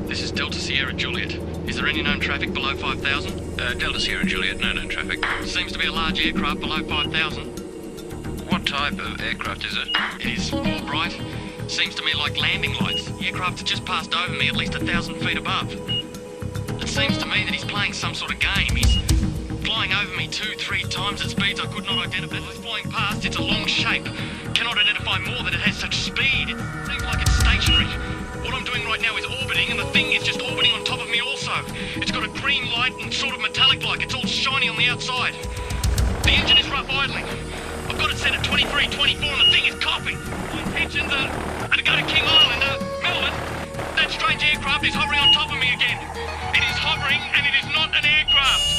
This is Delta Sierra Juliet. Is there any known traffic below 5,000? Delta Sierra Juliet, no known traffic. Seems to be a large aircraft below 5,000. What type of aircraft is it? It is more bright. Seems to me like landing lights. The aircraft has just passed over me at least 1,000 feet above. It seems to me that he's playing some sort of game. He's flying over me 2-3 times at speeds I could not identify. As it's flying past, it's a long shape. Cannot identify more that it has such speed. It seems like it's stationary. What I'm doing right now is orbiting, and the thing is just orbiting on top of me also. It's got a green light and sort of metallic-like. It's all shiny on the outside. The engine is rough idling. I've got it set at 23, 24, and the thing is coughing. My intentions are to go to King Island, Melbourne. That strange aircraft is hovering on top of me again. It is hovering, and it is not an aircraft.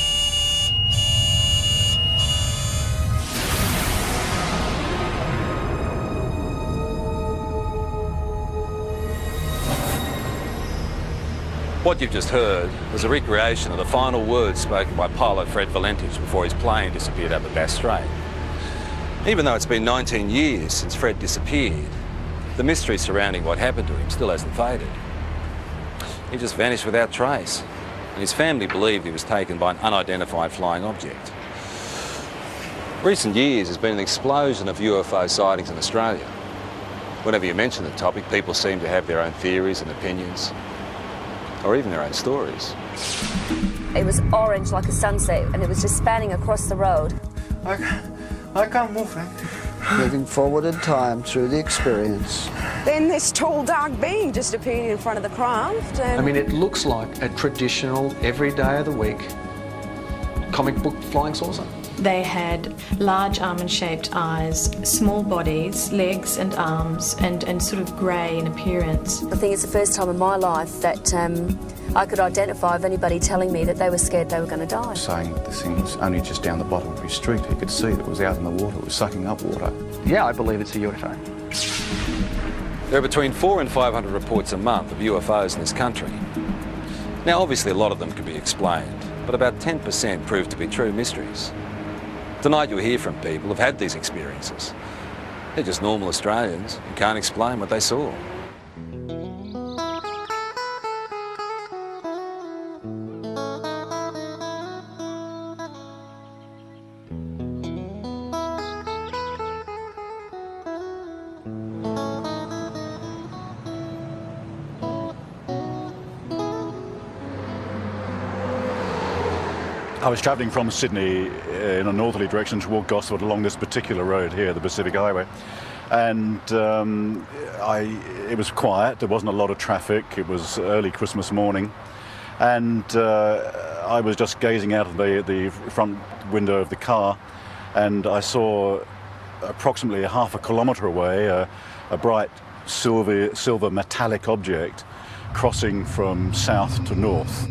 What you've just heard was a recreation of the final words spoken by pilot Fred Valentich before his plane disappeared over Bass Strait. Even though it's been 19 years since Fred disappeared, the mystery surrounding what happened to him still hasn't faded. He just vanished without trace, and his family believed he was taken by an unidentified flying object. Recent years has been an explosion of UFO sightings in Australia. Whenever you mention the topic, people seem to have their own theories and opinions, or even their own stories. It was orange like a sunset, and it was just spanning across the road. I can't move, Frank. Moving forward in time through the experience. Then this tall, dark being just appeared in front of the craft. And I mean, it looks like a traditional, every day of the week, comic book flying saucer. They had large almond-shaped eyes, small bodies, legs and arms, and sort of grey in appearance. I think it's the first time in my life that I could identify of anybody telling me that they were scared they were going to die. Saying that this thing was only just down the bottom of his street. He could see that it was out in the water, it was sucking up water. Yeah, I believe it's a UFO. There are between 400 and 500 reports a month of UFOs in this country. Now, obviously a lot of them can be explained, but about 10% prove to be true mysteries. Tonight you'll hear from people who've had these experiences. They're just normal Australians who can't explain what they saw. I was travelling from Sydney in a northerly direction toward Gosford along this particular road here, the Pacific Highway, and it was quiet. There wasn't a lot of traffic. It was early Christmas morning, and I was just gazing out of the front window of the car, and I saw approximately half a kilometre away a bright silver metallic object crossing from south to north.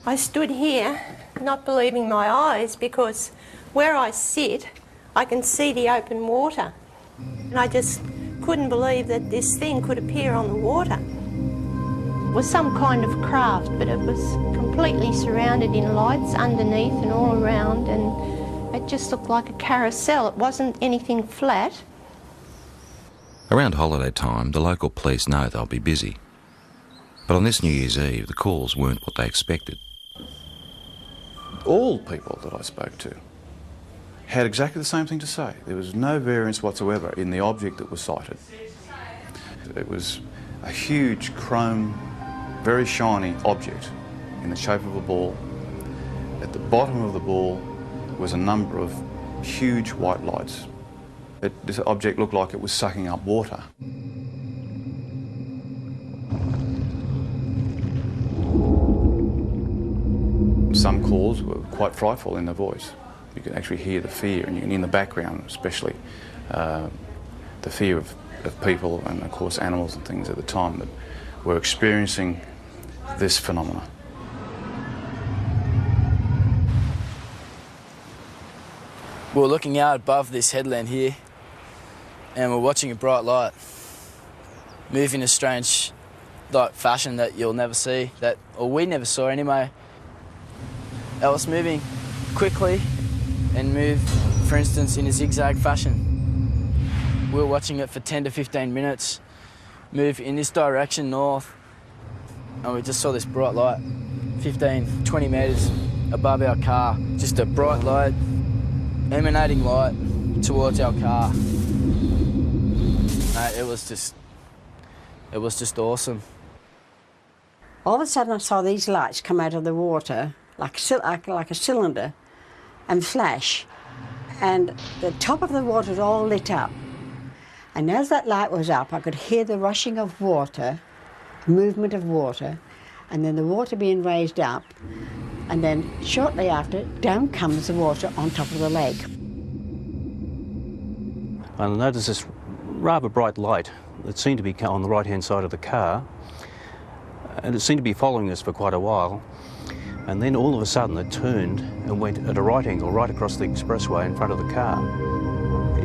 I stood here not believing my eyes, because where I sit I can see the open water, and I just couldn't believe that this thing could appear on the water. It was some kind of craft, but it was completely surrounded in lights underneath and all around, and it just looked like a carousel. It wasn't anything flat. Around holiday time, the local police know they'll be busy. But on this New Year's Eve, the calls weren't what they expected. All people that I spoke to had exactly the same thing to say. There was no variance whatsoever in the object that was sighted. It was a huge chrome, very shiny object in the shape of a ball. At the bottom of the ball was a number of huge white lights. This object looked like it was sucking up water. Some calls were quite frightful in their voice. You could actually hear the fear, and in the background especially, the fear of people and of course animals and things at the time that were experiencing this phenomena. We're looking out above this headland here, and we're watching a bright light move in a strange fashion that you'll never see, or we never saw anyway. It was moving quickly and moved for instance, in a zigzag fashion. We were watching it for 10 to 15 minutes, move in this direction north, and we just saw this bright light 15, 20 metres above our car. Just a bright light, emanating light towards our car. It was just awesome. All of a sudden I saw these lights come out of the water like a cylinder and flash, and the top of the water was all lit up. And as that light was up, I could hear the rushing of water, movement of water, and then the water being raised up, and then shortly after, down comes the water on top of the lake. I noticed this rather bright light that seemed to be on the right-hand side of the car, and it seemed to be following us for quite a while. And then all of a sudden it turned and went at a right angle right across the expressway in front of the car.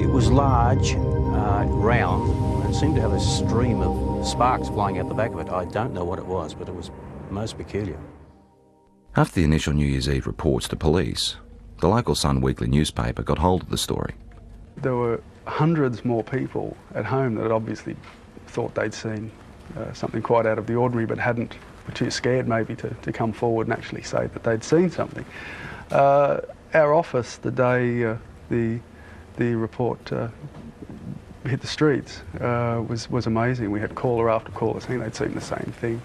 It was large, round, and it seemed to have a stream of sparks flying out the back of it. I don't know what it was, but it was most peculiar. After the initial New Year's Eve reports to police, the local Sun Weekly newspaper got hold of the story. There were hundreds more people at home that had obviously thought they'd seen something quite out of the ordinary, but were too scared maybe to come forward and actually say that they'd seen something. Our office, the day the report hit the streets, was amazing. We had caller after caller saying they'd seen the same thing.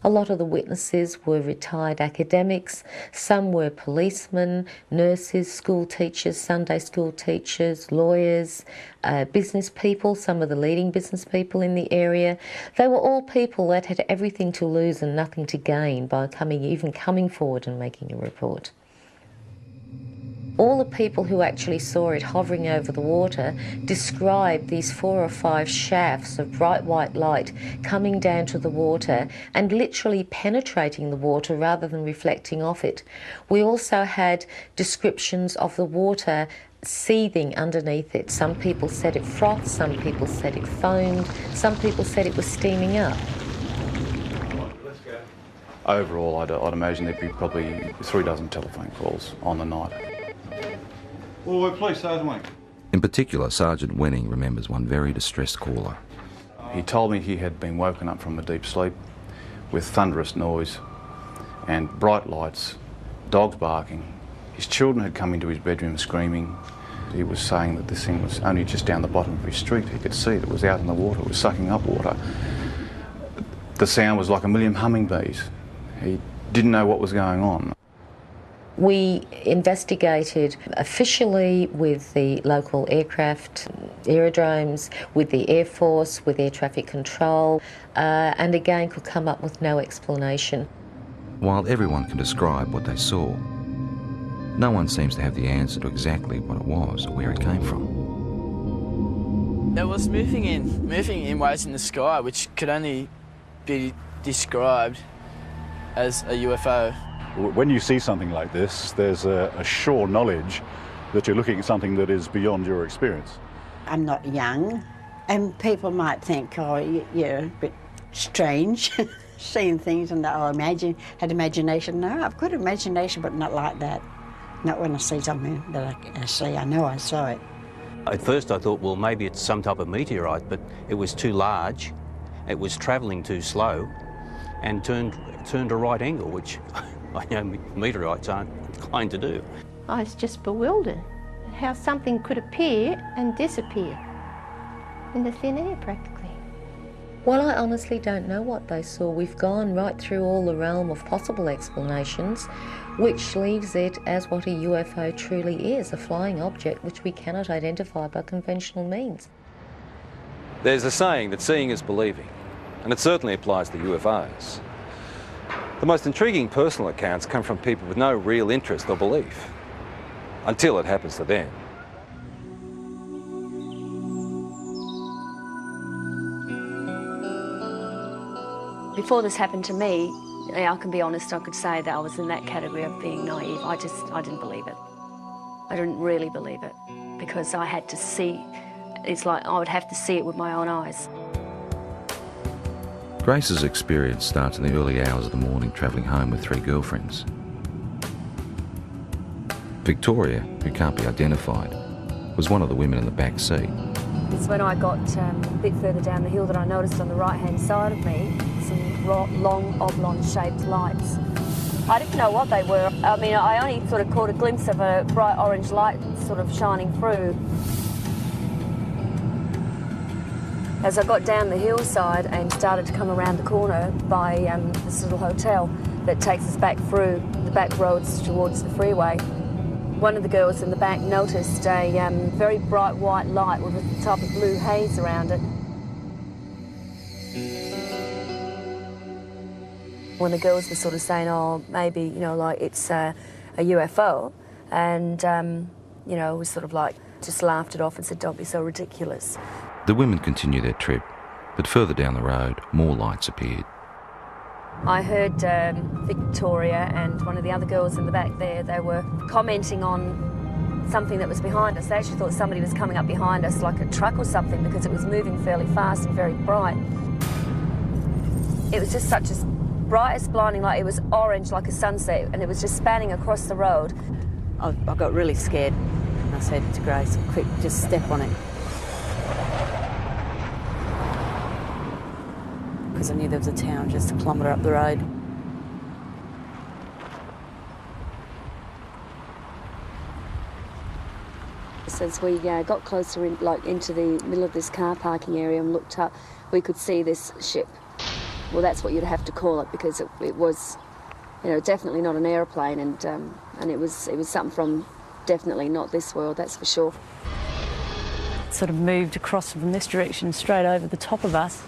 A lot of the witnesses were retired academics, some were policemen, nurses, school teachers, Sunday school teachers, lawyers, business people, some of the leading business people in the area. They were all people that had everything to lose and nothing to gain by even coming forward and making a report. All the people who actually saw it hovering over the water described these 4 or 5 shafts of bright white light coming down to the water and literally penetrating the water rather than reflecting off it. We also had descriptions of the water seething underneath it. Some people said it frothed, some people said it foamed, some people said it was steaming up. Overall, I'd imagine there'd be probably 3 dozen telephone calls on the night. Well, please, Sergeant. In particular, Sergeant Wenning remembers one very distressed caller. He told me he had been woken up from a deep sleep with thunderous noise and bright lights, dogs barking. His children had come into his bedroom screaming. He was saying that this thing was only just down the bottom of his street. He could see it was out in the water, it was sucking up water. The sound was like a million hummingbees. He didn't know what was going on. We investigated officially with the local aircraft, aerodromes, with the Air Force, with air traffic control, and again could come up with no explanation. While everyone can describe what they saw, no one seems to have the answer to exactly what it was or where it came from. It was moving in waves in the sky, which could only be described as a UFO. When you see something like this, there's a sure knowledge that you're looking at something that is beyond your experience. I'm not young, and people might think, oh, you're a bit strange, seeing things and had imagination. No, I've got imagination, but not like that. Not when I see something that I see. I know I saw it. At first I thought, well, maybe it's some type of meteorite, but it was too large, it was travelling too slow, and turned a right angle, which I know meteorites aren't inclined to do. I was just bewildered at how something could appear and disappear in the thin air practically. Well, I honestly don't know what they saw. We've gone right through all the realm of possible explanations, which leaves it as what a UFO truly is, a flying object which we cannot identify by conventional means. There's a saying that seeing is believing, and it certainly applies to UFOs. The most intriguing personal accounts come from people with no real interest or belief, until it happens to them. Before this happened to me, I can be honest, I could say that I was in that category of being naive. I didn't believe it. I didn't really believe it, because I had to see, it's like I would have to see it with my own eyes. Grace's experience starts in the early hours of the morning travelling home with 3 girlfriends. Victoria, who can't be identified, was one of the women in the back seat. It's when I got a bit further down the hill that I noticed on the right-hand side of me some long oblong-shaped lights. I didn't know what they were. I mean, I only sort of caught a glimpse of a bright orange light sort of shining through. As I got down the hillside and started to come around the corner by this little hotel that takes us back through the back roads towards the freeway, one of the girls in the back noticed a very bright white light with a type of blue haze around it. When the girls were sort of saying, oh, maybe, you know, like it's a UFO, and, you know, was sort of like just laughed it off and said, don't be so ridiculous. The women continued their trip, but further down the road, more lights appeared. I heard Victoria and one of the other girls in the back there, they were commenting on something that was behind us. They actually thought somebody was coming up behind us, like a truck or something, because it was moving fairly fast and very bright. It was just such a bright as blinding light. It was orange like a sunset, and it was just spanning across the road. I got really scared, and I said to Grace, quick, just step on it. Because I knew there was a town just a kilometre up the road. As we got closer into the middle of this car parking area and looked up, we could see this ship. Well, that's what you'd have to call it, because it was, you know, definitely not an aeroplane, and it was something from definitely not this world, that's for sure. It sort of moved across from this direction straight over the top of us.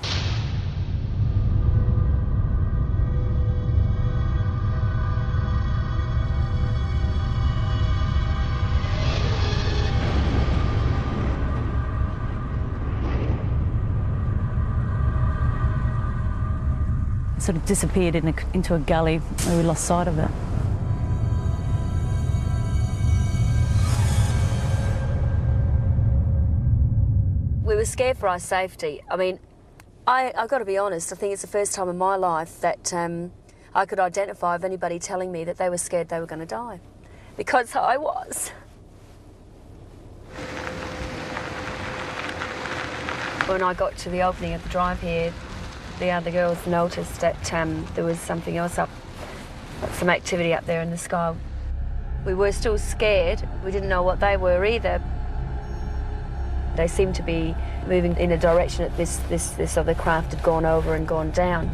Sort of disappeared into a gully where we lost sight of it. We were scared for our safety. I mean, I've got to be honest, I think it's the first time in my life that I could identify of anybody telling me that they were scared they were going to die. Because I was. When I got to the opening of the drive here, the other girls noticed that there was something else up, some activity up there in the sky. We were still scared. We didn't know what they were either. They seemed to be moving in a direction that this other craft had gone over and gone down.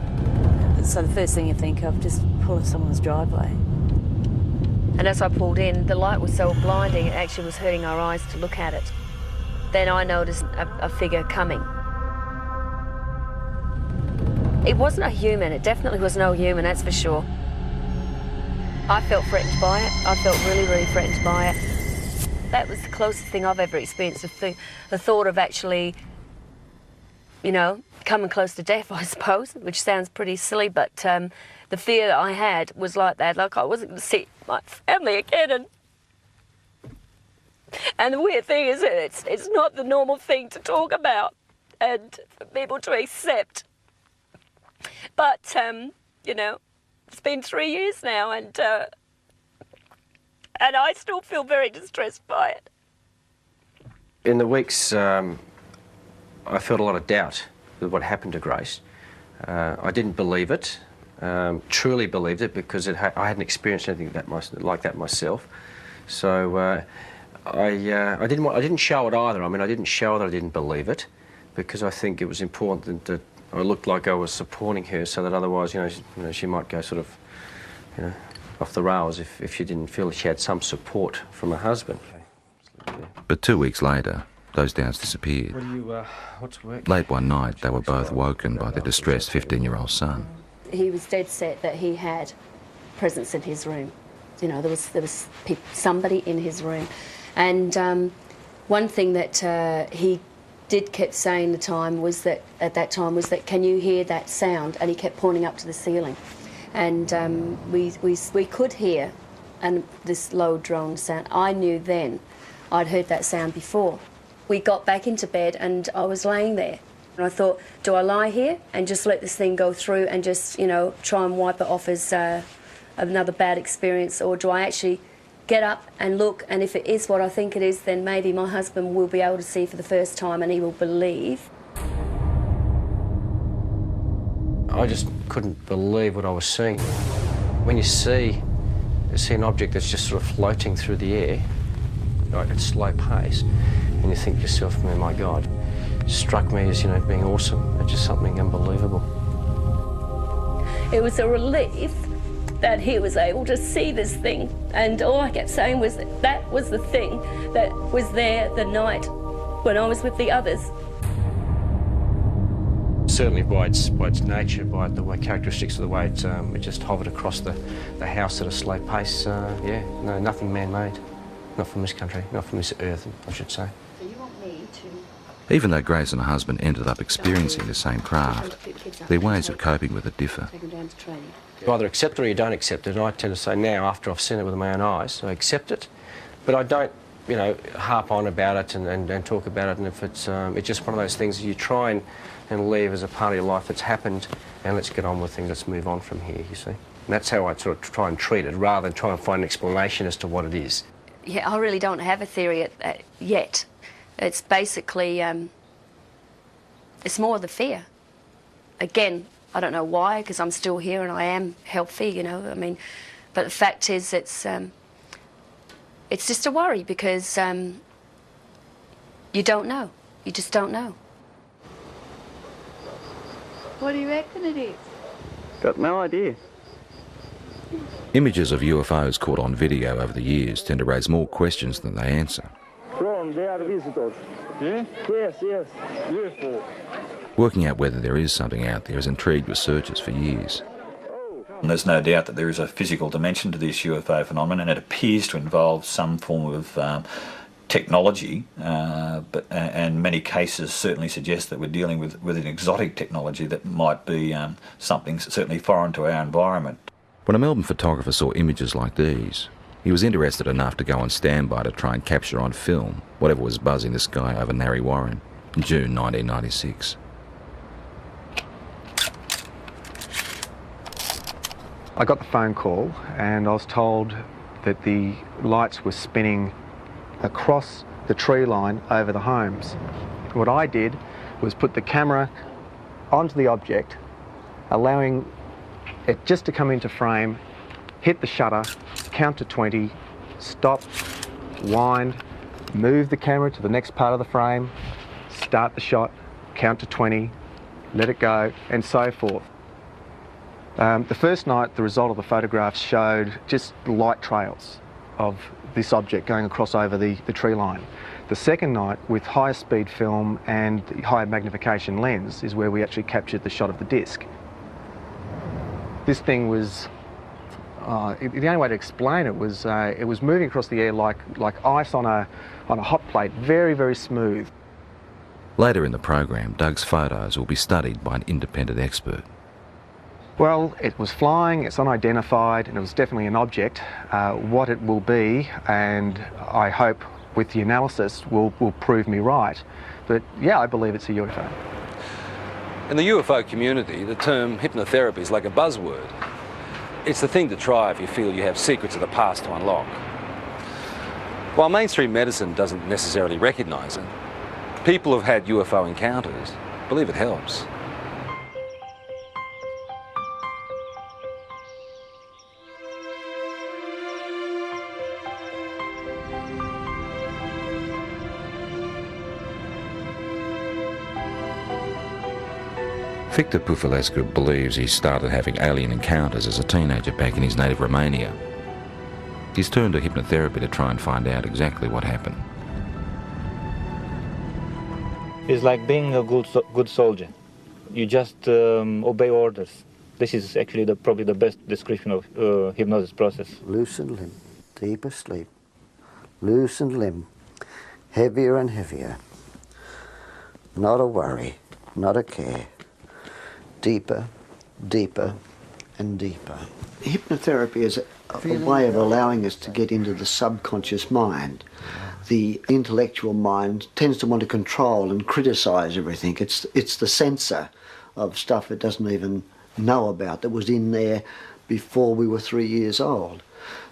So the first thing you think of, just pull someone's driveway. And as I pulled in, the light was so blinding, it actually was hurting our eyes to look at it. Then I noticed a figure coming. It wasn't a human, it definitely was no human, that's for sure. I felt threatened by it. I felt really, really threatened by it. That was the closest thing I've ever experienced, the thought of actually, you know, coming close to death, I suppose, which sounds pretty silly, but the fear that I had was like that, like I wasn't going to see my family again. And the weird thing is that it's not the normal thing to talk about and for people to accept. But, you know, it's been 3 years now, and I still feel very distressed by it. In the weeks, I felt a lot of doubt with what happened to Grace. I didn't believe it, truly believed it, because I hadn't experienced anything like that myself. So I didn't show it either. I mean, I didn't show that I didn't believe it, because I think it was important that I looked like I was supporting her, so that otherwise, you know, she might go sort of, you know, off the rails if she didn't feel she had some support from her husband. But 2 weeks later, those doubts disappeared. What's work? Late one night, they were both woken by their distressed 15-year-old son. He was dead set that he had presence in his room. You know, there was somebody in his room. And one thing that he kept saying at that time was that, can you hear that sound? And he kept pointing up to the ceiling. And we could hear this low drone sound. I knew then I'd heard that sound before. We got back into bed and I was laying there. And I thought, do I lie here and just let this thing go through and just, you know, try and wipe it off as another bad experience, or do I actually get up and look, and if it is what I think it is, then maybe my husband will be able to see for the first time and he will believe. I just couldn't believe what I was seeing. When you see an object that's just sort of floating through the air, right, at slow pace, and you think to yourself, oh my God, it struck me as, you know, being awesome. It's just something unbelievable. It was a relief that he was able to see this thing, and all I kept saying was that was the thing that was there the night when I was with the others. Certainly by its nature, by the way, characteristics of the way it just hovered across the house at a slow pace, yeah, no, nothing man-made. Not from this country, not from this earth, I should say. So you want me to... Even though Grace and her husband ended up experiencing the same craft, their ways of coping with it differ. Take them down to training. You either accept it or you don't accept it, and I tend to say now, after I've seen it with my own eyes, I accept it, but I don't, you know, harp on about it and talk about it, and if it's just one of those things you try and leave as a part of your life that's happened, and let's get on with things, let's move on from here, you see. And that's how I sort of try and treat it, rather than try and find an explanation as to what it is. Yeah, I really don't have a theory yet. It's basically, it's more the fear. Again, I don't know why, because I'm still here and I am healthy, you know, I mean, but the fact is it's just a worry because you don't know. You just don't know. What do you reckon it is? Got no idea. Images of UFOs caught on video over the years tend to raise more questions than they answer. Ron, they are visitors. Yeah? Yes, yes. UFO. Working out whether there is something out there has intrigued researchers for years. And there's no doubt that there is a physical dimension to this UFO phenomenon, and it appears to involve some form of technology, and many cases certainly suggest that we're dealing with an exotic technology that might be something certainly foreign to our environment. When a Melbourne photographer saw images like these, he was interested enough to go on standby to try and capture on film whatever was buzzing the sky over Narre Warren in June 1996. I got the phone call and I was told that the lights were spinning across the tree line over the homes. What I did was put the camera onto the object, allowing it just to come into frame, hit the shutter, count to 20, stop, wind, move the camera to the next part of the frame, start the shot, count to 20, let it go, and so forth. The first night, the result of the photographs showed just light trails of this object going across over the tree line. The second night, with higher speed film and higher magnification lens, is where we actually captured the shot of the disc. This thing was, the only way to explain it was moving across the air like ice on a hot plate, very, very smooth. Later in the program, Doug's photos will be studied by an independent expert. Well, it was flying, it's unidentified, and it was definitely an object. What it will be, and I hope with the analysis will prove me right. But yeah, I believe it's a UFO. In the UFO community, the term hypnotherapy is like a buzzword. It's the thing to try if you feel you have secrets of the past to unlock. While mainstream medicine doesn't necessarily recognise it, people who've had UFO encounters believe it helps. Victor Pufulescu believes he started having alien encounters as a teenager back in his native Romania. He's turned to hypnotherapy to try and find out exactly what happened. It's like being a good soldier. You just obey orders. This is actually probably the best description of hypnosis process. Loose and limp, deeper sleep. Loose and limp, heavier and heavier. Not a worry, not a care. Deeper, deeper, and deeper. Hypnotherapy is a way of allowing us to get into the subconscious mind. The intellectual mind tends to want to control and criticise everything. It's the censor of stuff it doesn't even know about that was in there before we were 3 years old.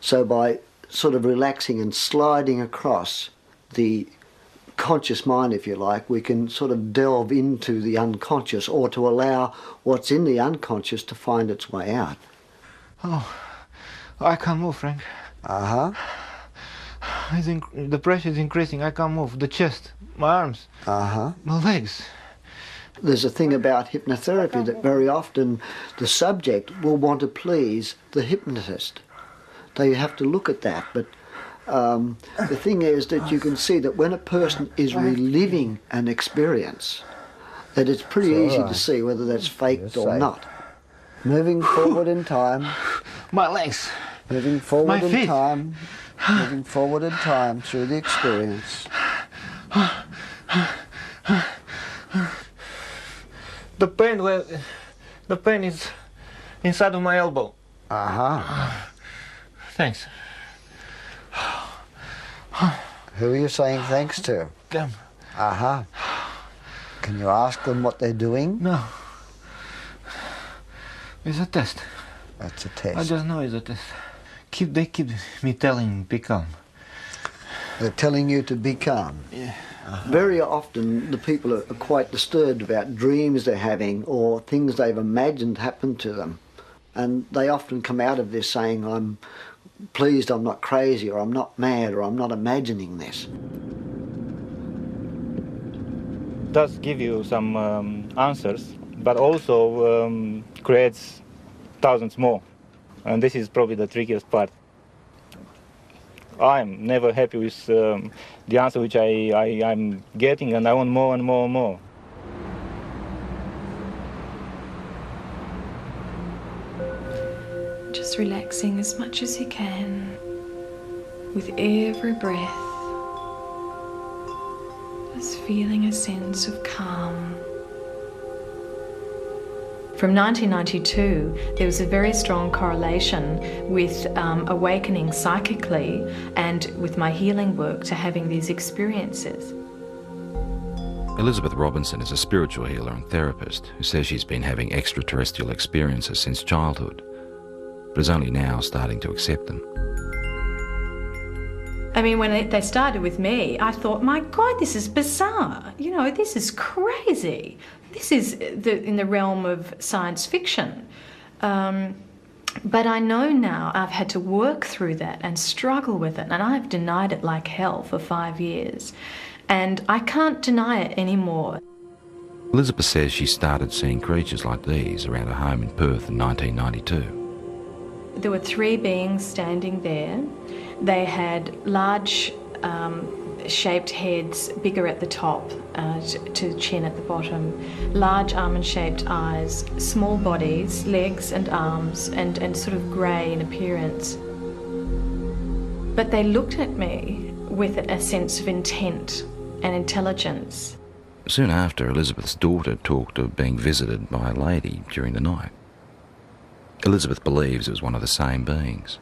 So by sort of relaxing and sliding across the conscious mind, if you like, we can sort of delve into the unconscious, or to allow what's in the unconscious to find its way out. Oh, I can't move, Frank. Uh-huh. The pressure is increasing. I can't move. The chest, my arms, uh-huh, my legs. There's a thing about hypnotherapy that very often the subject will want to please the hypnotist. They have to look at that, but the thing is that you can see that when a person is reliving an experience, that it's pretty easy to see whether that's faked or not. Moving forward in time. My legs. Moving forward my in feet. time. Moving forward in time through the experience. The pain is inside of my elbow. Uh-huh. Thanks. Who are you saying thanks to? Them. Uh-huh. Can you ask them what they're doing? No. It's a test. That's a test. I just know it's a test. They keep me telling be calm. They're telling you to be calm. Yeah. Uh-huh. Very often the people are quite disturbed about dreams they're having or things they've imagined happen to them. And they often come out of this saying, I'm pleased I'm not crazy, or I'm not mad, or I'm not imagining this. It does give you some answers, but also creates thousands more. And this is probably the trickiest part. I'm never happy with the answer which I'm getting, and I want more and more and more. Just relaxing as much as you can with every breath. Just feeling a sense of calm. From 1992, there was a very strong correlation with awakening psychically and with my healing work to having these experiences. Elizabeth Robinson is a spiritual healer and therapist who says she's been having extraterrestrial experiences since childhood, but is only now starting to accept them. I mean, when they started with me, I thought, my God, this is bizarre. You know, this is crazy. This is in the realm of science fiction. But I know now I've had to work through that and struggle with it, and I've denied it like hell for 5 years. And I can't deny it anymore. Elizabeth says she started seeing creatures like these around her home in Perth in 1992. There were 3 beings standing there. They had large shaped heads, bigger at the top to chin at the bottom, large almond-shaped eyes, small bodies, legs and arms, and sort of grey in appearance. But they looked at me with a sense of intent and intelligence. Soon after, Elizabeth's daughter talked of being visited by a lady during the night. Elizabeth believes it was one of the same beings.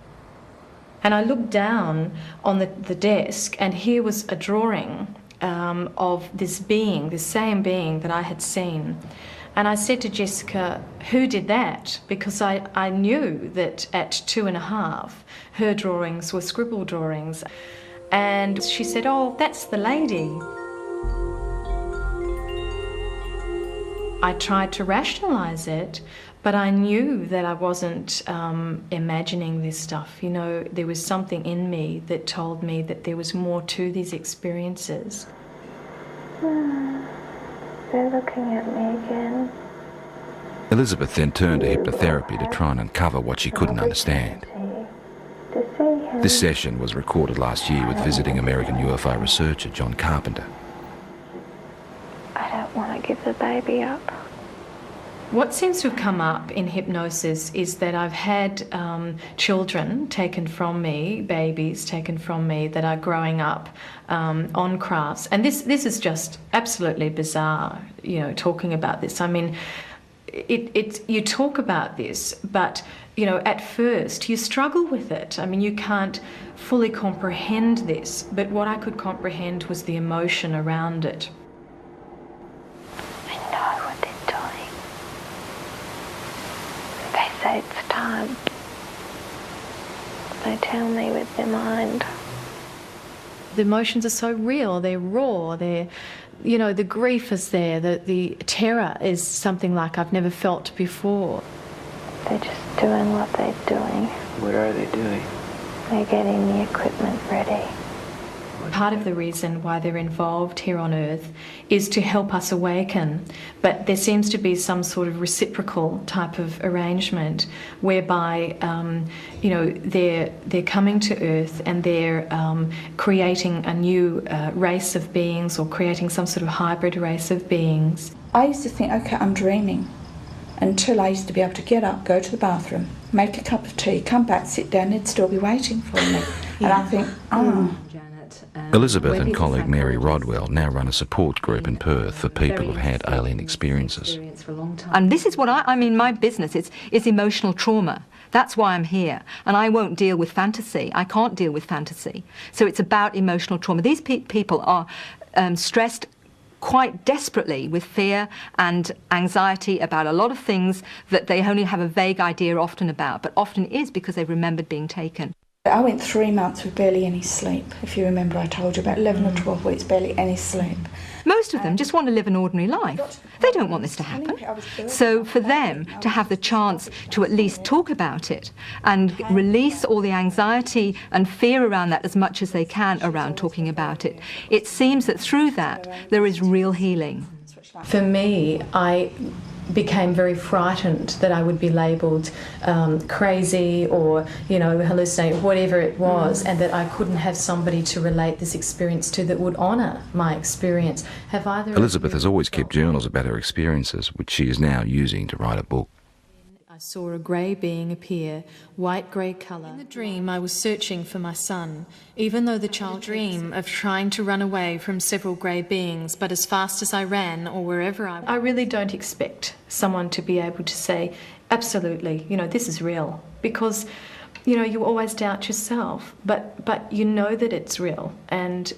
And I looked down on the desk, and here was a drawing of this being, this same being that I had seen. And I said to Jessica, who did that? Because I knew that at 2.5, her drawings were scribble drawings. And she said, oh, that's the lady. I tried to rationalise it, but I knew that I wasn't imagining this stuff. You know, there was something in me that told me that there was more to these experiences. They're looking at me again. Elizabeth then turned to hypnotherapy to try and uncover what she couldn't understand. This session was recorded last year with visiting American UFO researcher John Carpenter. I don't want to give the baby up. What seems to have come up in hypnosis is that I've had children taken from me, babies taken from me that are growing up on crafts. And this is just absolutely bizarre, you know, talking about this. I mean, you talk about this, but, you know, at first you struggle with it. I mean, you can't fully comprehend this, but what I could comprehend was the emotion around it. I know what they're doing. They say it's time. they tell me with their mind. The emotions are so real, they're raw, they're, you know, the grief is there, the terror is something like I've never felt before. They're just doing what they're doing. What are they doing? They're getting the equipment ready. Part of the reason why they're involved here on Earth is to help us awaken, but there seems to be some sort of reciprocal type of arrangement whereby, you know, they're coming to Earth and they're creating a new race of beings, or creating some sort of hybrid race of beings. I used to think, okay, I'm dreaming, until I used to be able to get up, go to the bathroom, make a cup of tea, come back, sit down, they'd still be waiting for me. And I think, oh. Elizabeth and colleague Mary Rodwell now run a support group in Perth for people who've had alien experiences. And this is what I mean, my business is emotional trauma. That's why I'm here. And I won't deal with fantasy. I can't deal with fantasy. So it's about emotional trauma. These people are stressed quite desperately with fear and anxiety about a lot of things that they only have a vague idea often about, but often is because they've remembered being taken. I went 3 months with barely any sleep. If you remember, I told you about 11 or 12 weeks, barely any sleep. Most of them just want to live an ordinary life. They don't want this to happen. So for them to have the chance to at least talk about it and release all the anxiety and fear around that as much as they can around talking about it, it seems that through that there is real healing. For me, I became very frightened that I would be labelled crazy or, you know, hallucinating, whatever it was, and that I couldn't have somebody to relate this experience to that would honour my experience. Have either Elizabeth has always kept journals about her experiences, which she is now using to write a book. I saw a grey being appear, white-grey colour. In the dream, I was searching for my son, even though the child dream of trying to run away from several grey beings, but as fast as I ran or wherever I really don't expect someone to be able to say, absolutely, you know, this is real, because, you know, you always doubt yourself, but you know that it's real, and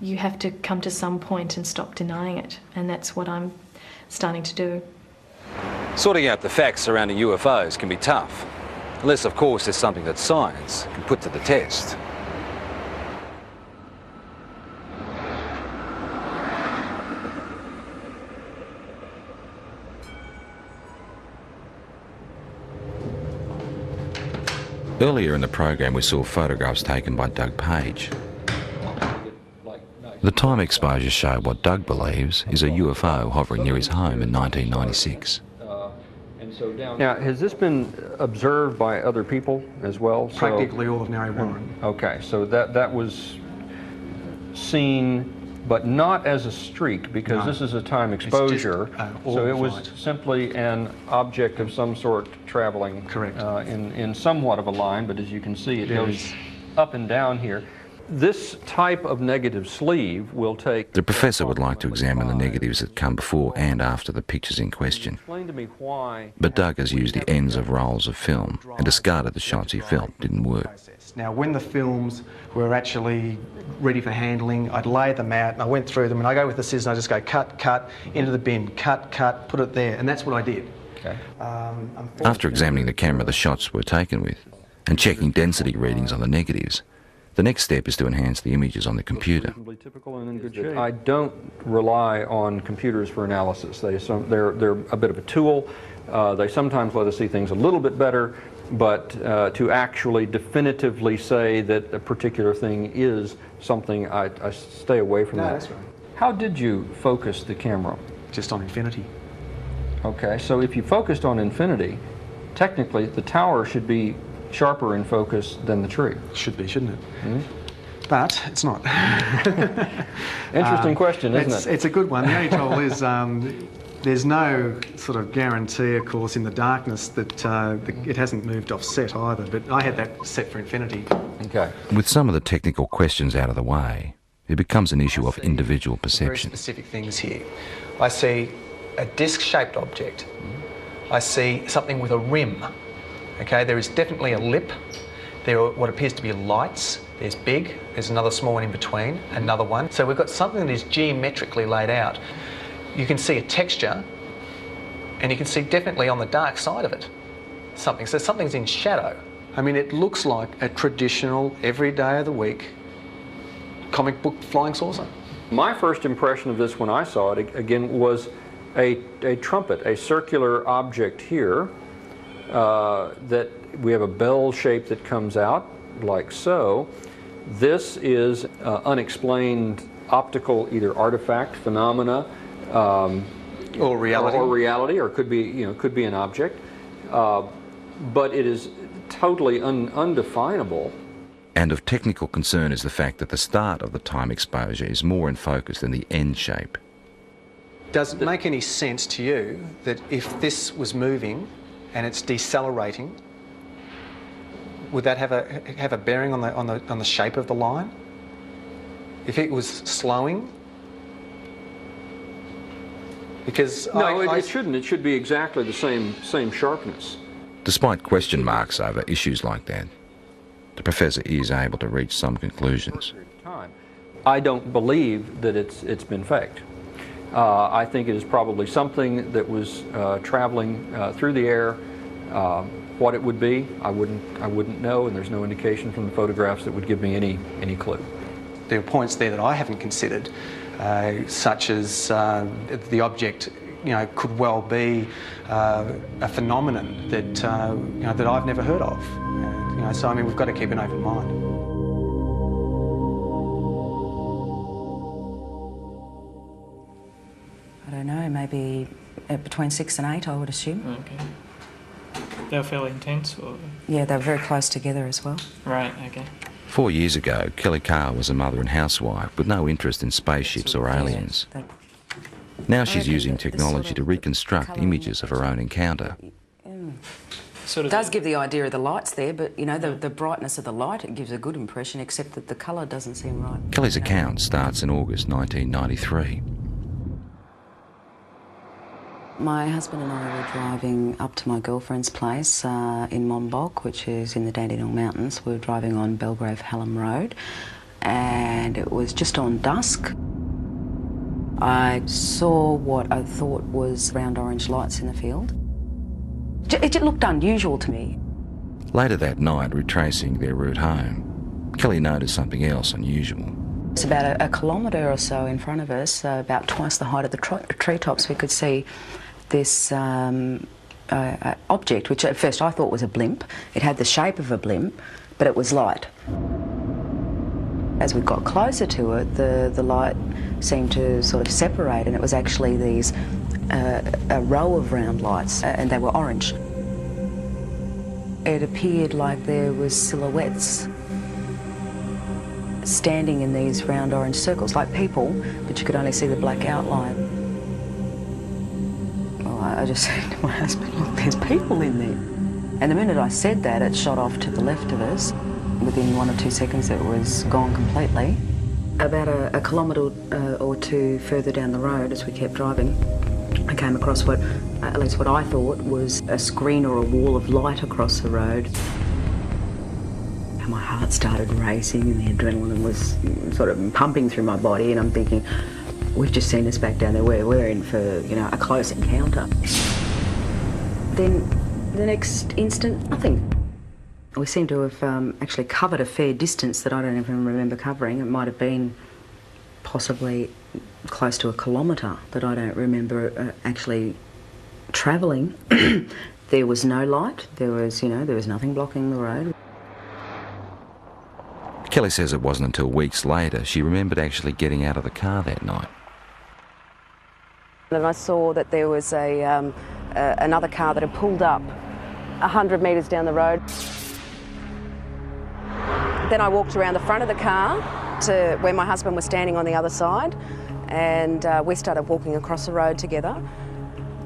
you have to come to some point and stop denying it, and that's what I'm starting to do. Sorting out the facts surrounding UFOs can be tough, unless of course there's something that science can put to the test. Earlier in the program we saw photographs taken by Doug Page. The time exposures show what Doug believes is a UFO hovering near his home in 1996. Now, has this been observed by other people as well? Practically all of Narre Warren. Okay, so that was seen, but not as a streak, because No. this is a time exposure. So it was flight. simply an object of some sort traveling. Correct. In somewhat of a line, but as you can see, it goes up and down here. This type of negative sleeve will take... The professor would like to examine the negatives that come before and after the pictures in question. Explain to me why... But Doug has used the ends of rolls of film and discarded the shots he felt didn't work. Now, when the films were actually ready for handling, I'd lay them out and I went through them, and I go with the scissors and I just go cut, cut, into the bin, cut, cut, put it there, and that's what I did. Okay. After examining the camera the shots were taken with and checking density readings on the negatives, the next step is to enhance the images on the computer. I don't rely on computers for analysis. They're a bit of a tool. They sometimes let us see things a little bit better, but to actually definitively say that a particular thing is something, I stay away from that. That's right. How did you focus the camera? Just on infinity. Okay, so if you focused on infinity, technically the tower should be sharper in focus than the tree. Should be, shouldn't it? Mm-hmm. But it's not. Interesting question, isn't it? It's a good one. The only trouble is there's no sort of guarantee, of course, in the darkness that it hasn't moved off set either, but I had that set for infinity. Okay. With some of the technical questions out of the way, it becomes an issue of individual perception. Very specific things here. I see a disc-shaped object. I see something with a rim. Okay, there is definitely a lip. There are what appears to be lights. There's big, there's another small one in between, another one. So we've got something that is geometrically laid out. You can see a texture, and you can see definitely on the dark side of it something. So something's in shadow. I mean, it looks like a traditional, every day of the week, comic book flying saucer. My first impression of this when I saw it, again, was a trumpet, a circular object here that we have a bell shape that comes out like so. This is unexplained optical either artifact, phenomena, or reality, or could be could be an object, but it is totally undefinable. And of technical concern is the fact that the start of the time exposure is more in focus than the end shape. Does it make any sense to you that if this was moving and it's decelerating, would that have a bearing on the shape of the line? If it was slowing? Because no, it shouldn't. It should be exactly the same sharpness. Despite question marks over issues like that, the professor is able to reach some conclusions. I don't believe that it's been faked. I think it is probably something that was traveling through the air. What it would be, I wouldn't know, and there's no indication from the photographs that would give me any clue. There are points there that I haven't considered, such as the object, could well be a phenomenon that that I've never heard of. So I mean, we've got to keep an open mind. I don't know, maybe between 6 and 8, I would assume. Okay. They were fairly intense, or? Yeah, they were very close together as well. Right, okay. 4 years ago, Kelly Carr was a mother and housewife with no interest in spaceships or aliens. Now she's using technology to reconstruct images of her own encounter. It does give the idea of the lights there, but the brightness of the light, it gives a good impression, except that the colour doesn't seem right. Kelly's account starts in August 1993. My husband and I were driving up to my girlfriend's place in Monbulk, which is in the Dandenong Mountains. We were driving on Belgrave Hallam Road, and it was just on dusk. I saw what I thought was round orange lights in the field. It looked unusual to me. Later that night, retracing their route home, Kelly noticed something else unusual. It's about a kilometre or so in front of us, about twice the height of the treetops. We could see this object, which at first I thought was a blimp. It had the shape of a blimp, but it was light. As we got closer to it, the light seemed to sort of separate, and it was actually these a row of round lights, and they were orange. It appeared like there was silhouettes standing in these round orange circles, like people, but you could only see the black outline. Well, I just said to my husband, look, there's people in there. And the minute I said that, it shot off to the left of us. Within 1 or 2 seconds, it was gone completely. About a kilometre or two further down the road, as we kept driving, I came across at least what I thought was a screen or a wall of light across the road. And my heart started racing and the adrenaline was sort of pumping through my body, and I'm thinking, we've just seen us back down there, we're in for, a close encounter. Then the next instant, nothing. We seem to have actually covered a fair distance that I don't even remember covering. It might have been possibly close to a kilometre that I don't remember actually travelling. There was no light. There was nothing blocking the road. Kelly says it wasn't until weeks later she remembered actually getting out of the car that night. And I saw that there was another car that had pulled up 100 metres down the road. Then I walked around the front of the car to where my husband was standing on the other side, and we started walking across the road together.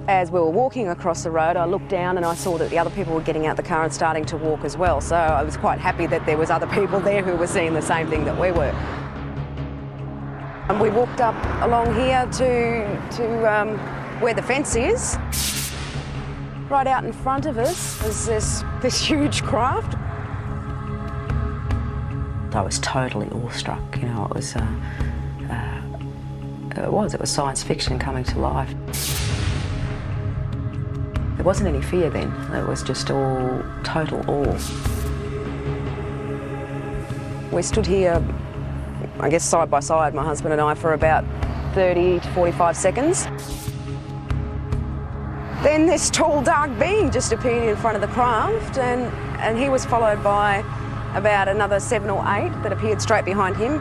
As we were walking across the road, I looked down and I saw that the other people were getting out the car and starting to walk as well. So I was quite happy that there was other people there who were seeing the same thing that we were. And we walked up along here to where the fence is. Right out in front of us was this huge craft. I was totally awestruck, it was science fiction coming to life. There wasn't any fear then, it was just all total awe. We stood here, I guess side by side, my husband and I, for about 30 to 45 seconds. Then this tall, dark being just appeared in front of the craft, and he was followed by about another 7 or 8 that appeared straight behind him.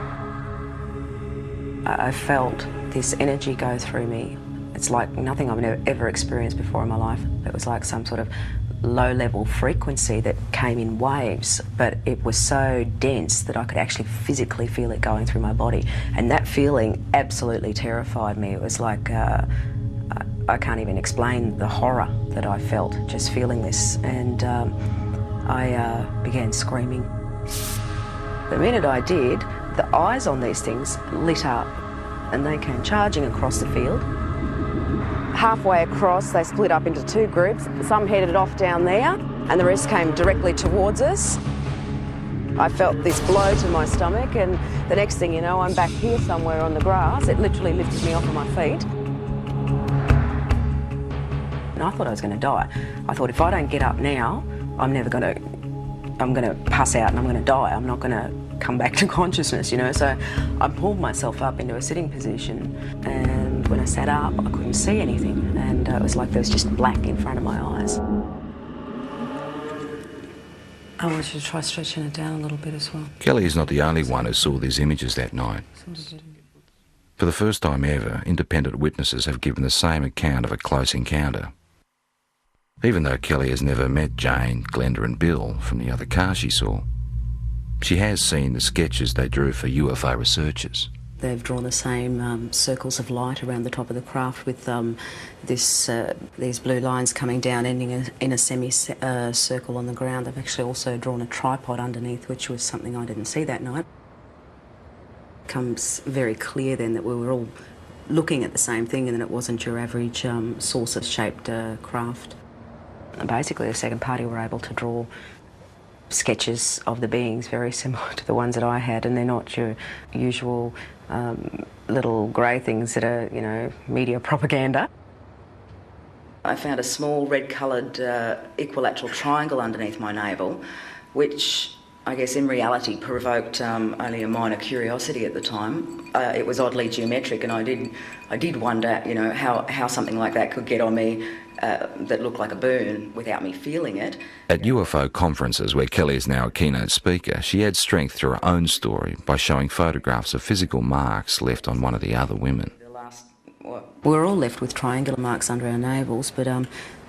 I felt this energy go through me. It's like nothing I've ever experienced before in my life. It was like some sort of low-level frequency that came in waves, but it was so dense that I could actually physically feel it going through my body. And that feeling absolutely terrified me. It was like, I can't even explain the horror that I felt just feeling this. And I began screaming. The minute I did, the eyes on these things lit up and they came charging across the field. Halfway across, they split up into 2 groups. Some headed off down there and the rest came directly towards us. I felt this blow to my stomach, and the next thing you know, I'm back here somewhere on the grass. It literally lifted me off of my feet. And I thought I was going to die. I thought if I don't get up now, I'm going to pass out and I'm going to die. I'm not going to come back to consciousness, you know. So I pulled myself up into a sitting position, and when I sat up, I couldn't see anything, and it was like there was just black in front of my eyes. I want you to try stretching it down a little bit as well. Kelly is not the only one who saw these images that night. For the first time ever, independent witnesses have given the same account of a close encounter. Even though Kelly has never met Jane, Glenda and Bill from the other car she saw, she has seen the sketches they drew for UFO researchers. They've drawn the same circles of light around the top of the craft with these blue lines coming down, ending in a semicircle on the ground. They've actually also drawn a tripod underneath, which was something I didn't see that night. It becomes very clear then that we were all looking at the same thing and that it wasn't your average saucer-shaped craft. And basically, the second party were able to draw sketches of the beings very similar to the ones that I had, and they're not your usual little grey things that are, you know, media propaganda. I found a small red-coloured equilateral triangle underneath my navel, which I guess in reality provoked only a minor curiosity at the time. It was oddly geometric, and I did wonder, you know, how something like that could get on me that looked like a burn without me feeling it. At UFO conferences, where Kelly is now a keynote speaker, she adds strength to her own story by showing photographs of physical marks left on one of the other women. We were all left with triangular marks under our navels, but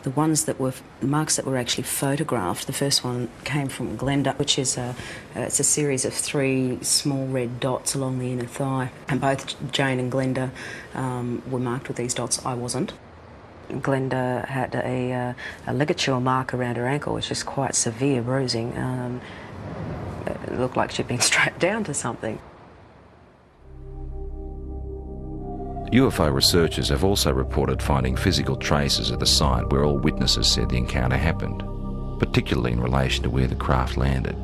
the ones that were marks that were actually photographed, the first one came from Glenda, which is it's a series of 3 small red dots along the inner thigh, and both Jane and Glenda were marked with these dots. I wasn't. Glenda had a ligature mark around her ankle, which is quite severe bruising. It looked like she'd been strapped down to something. UFO researchers have also reported finding physical traces at the site where all witnesses said the encounter happened, particularly in relation to where the craft landed.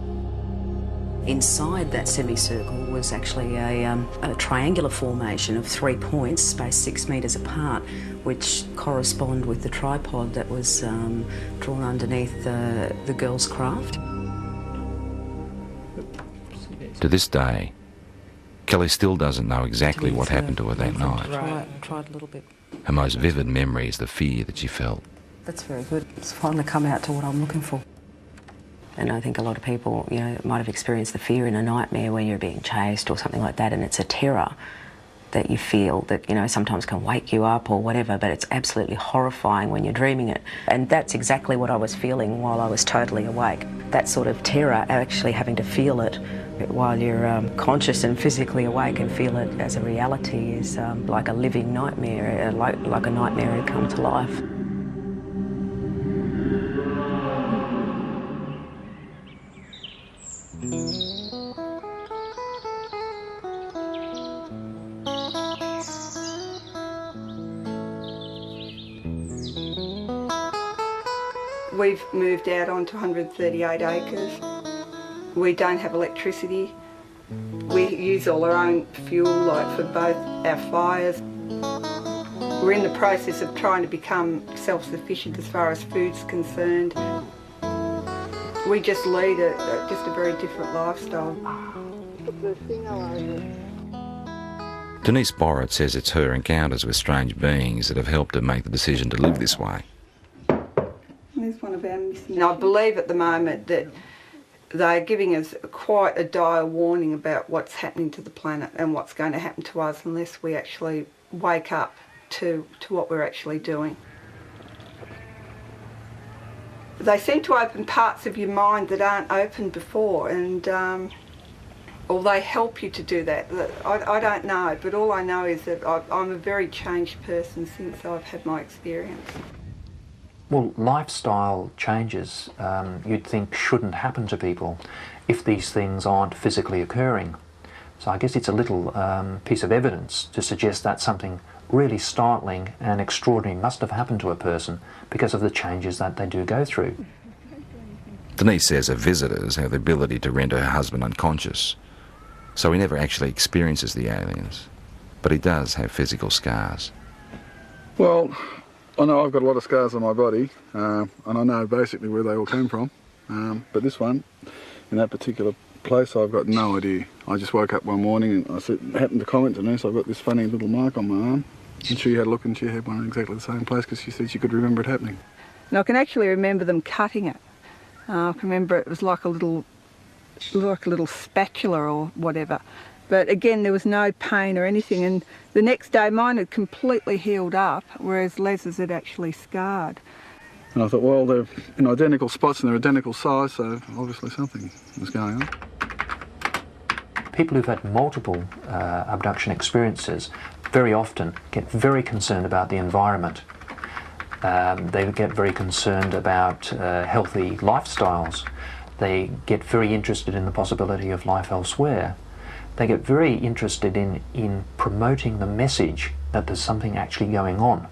Inside that semicircle was actually a triangular formation of 3 points spaced 6 metres apart, which correspond with the tripod that was drawn underneath the girl's craft. To this day, Kelly still doesn't know exactly what happened to her that night. Tried a little bit. Her most vivid memory is the fear that she felt. That's very good. It's finally come out to what I'm looking for. And I think a lot of people, you know, might have experienced the fear in a nightmare where you're being chased or something like that, and it's a terror that you feel that, you know, sometimes can wake you up or whatever, but it's absolutely horrifying when you're dreaming it. And that's exactly what I was feeling while I was totally awake. That sort of terror, actually having to feel it while you're conscious and physically awake and feel it as a reality, is like a living nightmare, like a nightmare had come to life. We've moved out onto 138 acres. We don't have electricity. We use all our own fuel, like for both our fires. We're in the process of trying to become self-sufficient as far as food's concerned. We just lead just a very different lifestyle. put the thing all over. Denise Borrett says it's her encounters with strange beings that have helped her make the decision to live this way. There's one of our missing. I believe at the moment that they're giving us quite a dire warning about what's happening to the planet and what's going to happen to us unless we actually wake up to what we're actually doing. They seem to open parts of your mind that aren't open before, and or they help you to do that. I don't know, but all I know is that I'm a very changed person since I've had my experience. Well, lifestyle changes you'd think shouldn't happen to people if these things aren't physically occurring. So I guess it's a little piece of evidence to suggest that something really startling and extraordinary must have happened to a person because of the changes that they do go through. Denise says her visitors have the ability to render her husband unconscious, so he never actually experiences the aliens, but he does have physical scars. Well, I know I've got a lot of scars on my body, and I know basically where they all came from, but this one, in that particular place, I've got no idea. I just woke up one morning and I happened to comment to Denise, I've got this funny little mark on my arm, and she had a look and she had one in exactly the same place because she said she could remember it happening. And I can actually remember them cutting it. I can remember it was like a little spatula or whatever. But again, there was no pain or anything, and the next day mine had completely healed up, whereas Les's had actually scarred. And I thought, well, they're in identical spots and they're identical size, so obviously something was going on. People who've had multiple abduction experiences very often get very concerned about the environment. They get very concerned about healthy lifestyles. They get very interested in the possibility of life elsewhere. They get very interested in promoting the message that there's something actually going on.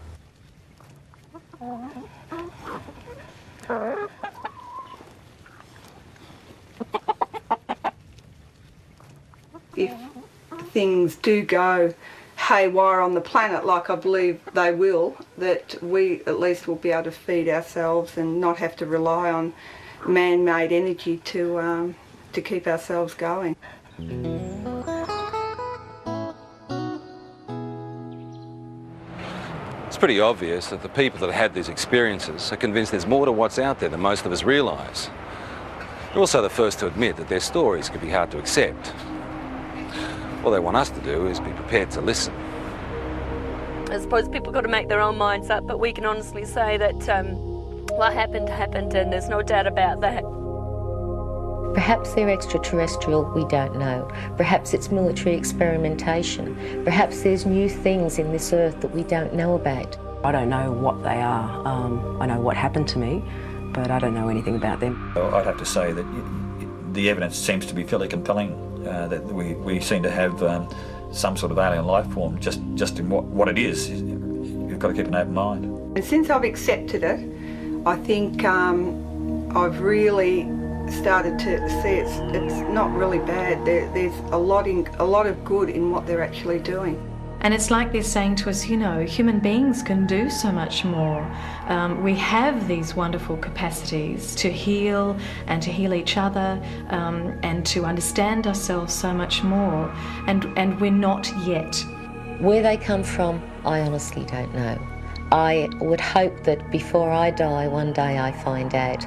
If things do go haywire on the planet, like I believe they will, that we at least will be able to feed ourselves and not have to rely on man-made energy to keep ourselves going. It's pretty obvious that the people that had these experiences are convinced there's more to what's out there than most of us realise. They're also the first to admit that their stories can be hard to accept. All they want us to do is be prepared to listen. I suppose people got to make their own minds up, but we can honestly say that what happened, happened, and there's no doubt about that. Perhaps they're extraterrestrial, we don't know. Perhaps it's military experimentation. Perhaps there's new things in this earth that we don't know about. I don't know what they are. I know what happened to me, but I don't know anything about them. I'd have to say that the evidence seems to be fairly compelling, that we seem to have some sort of alien life form just in what it is. You've got to keep an open mind. And since I've accepted it, I think I've really started to see it's not really bad. There's a lot of good in what they're actually doing. And it's like they're saying to us, you know, human beings can do so much more. We have these wonderful capacities to heal and to heal each other and to understand ourselves so much more. And we're not yet. Where they come from, I honestly don't know. I would hope that before I die, one day I find out.